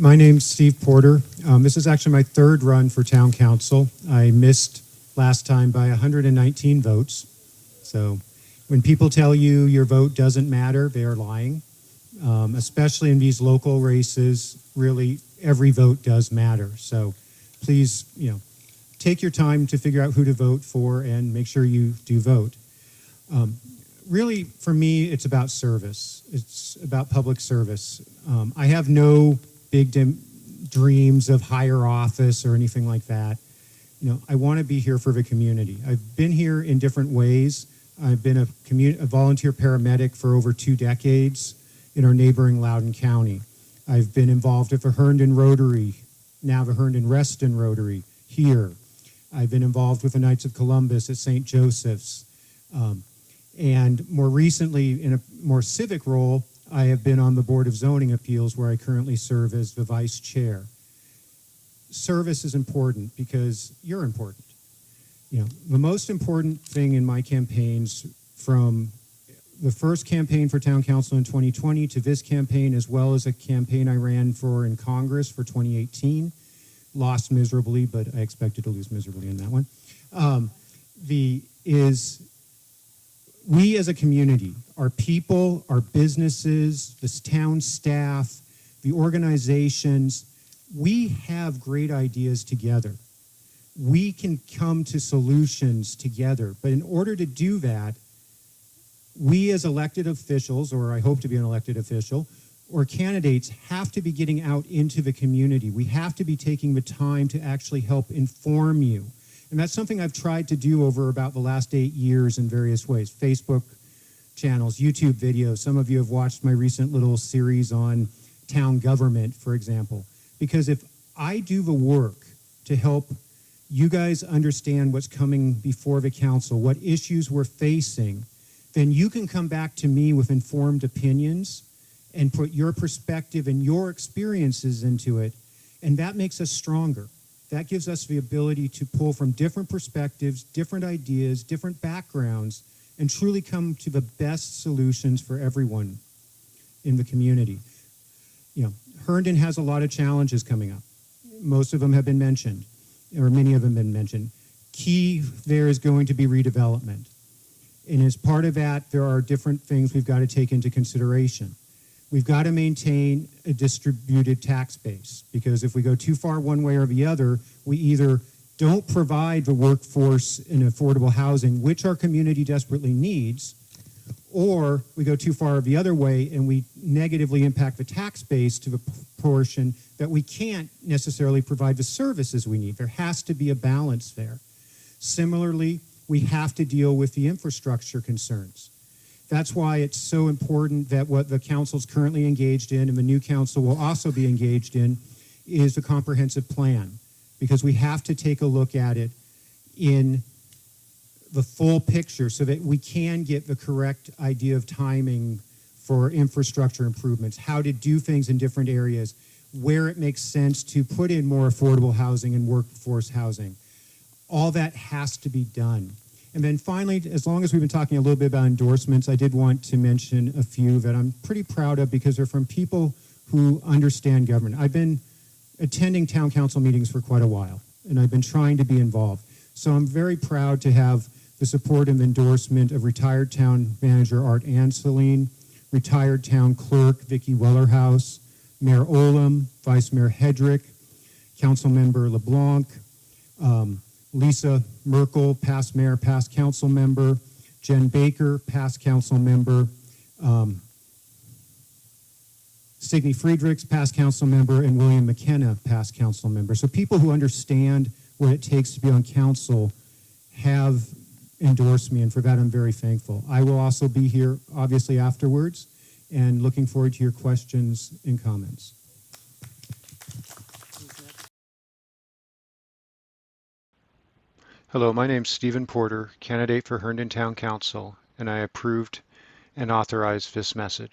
My name's Steve Porter. This is actually my third run for town council. I missed last time by 119 votes. So when people tell you your vote doesn't matter, they are lying. Especially in these local races, really every vote does matter. So please, take your time to figure out who to vote for and make sure you do vote. Really, for me, it's about service. It's about public service. I have no big dreams of higher office or anything like that. I want to be here for the community. I've been here in different ways. I've been a volunteer paramedic for over 2 decades in our neighboring Loudoun County. I've been involved with the Herndon Rotary, now the Herndon Reston Rotary here. I've been involved with the Knights of Columbus at St. Joseph's. And more recently, in a more civic role, I have been on the Board of Zoning Appeals, where I currently serve as the vice chair. Service is important because you're important. The most important thing in my campaigns, from the first campaign for town council in 2020 to this campaign, as well as a campaign I ran for in Congress for 2018, lost miserably, but I expected to lose miserably in that one, we as a community, our people, our businesses, this town staff, the organizations, we have great ideas together. We can come to solutions together. But in order to do that, we as elected officials, or I hope to be an elected official, or candidates have to be getting out into the community. We have to be taking the time to actually help inform you. And that's something I've tried to do over about the last 8 years in various ways. Facebook channels, YouTube videos. Some of you have watched my recent little series on town government, for example. Because if I do the work to help you guys understand what's coming before the council, what issues we're facing, then you can come back to me with informed opinions and put your perspective and your experiences into it. And that makes us stronger. That gives us the ability to pull from different perspectives, different ideas, different backgrounds, and truly come to the best solutions for everyone in the community. Herndon has a lot of challenges coming up. Most of them have been mentioned, or many of them have been mentioned. Key there is going to be redevelopment. And as part of that, there are different things we've got to take into consideration. We've got to maintain a distributed tax base, because if we go too far one way or the other, we either don't provide the workforce in affordable housing, which our community desperately needs, or we go too far the other way and we negatively impact the tax base to the portion that we can't necessarily provide the services we need. There has to be a balance there. Similarly, we have to deal with the infrastructure concerns. That's why it's so important that what the council's currently engaged in, and the new council will also be engaged in, is a comprehensive plan. Because we have to take a look at it in the full picture so that we can get the correct idea of timing for infrastructure improvements, how to do things in different areas, where it makes sense to put in more affordable housing and workforce housing. All that has to be done. And then finally, as long as we've been talking a little bit about endorsements, I did want to mention a few that I'm pretty proud of because they're from people who understand government. I've been attending town council meetings for quite a while, and I've been trying to be involved. So I'm very proud to have the support and endorsement of retired town manager Art Anseline, retired town clerk Vicki Wellerhouse, Mayor Olam, Vice Mayor Hedrick, Council Member LeBlanc, Lisa Merkel, past mayor, past council member, Jen Baker, past council member, Signe Friedrichs, past council member, and William McKenna, past council member. So people who understand what it takes to be on council have endorsed me, and for that I'm very thankful. I will also be here, obviously, afterwards, and looking forward to your questions and comments. Hello, my name's Stevan Porter, candidate for Herndon Town Council, and I approved and authorized this message.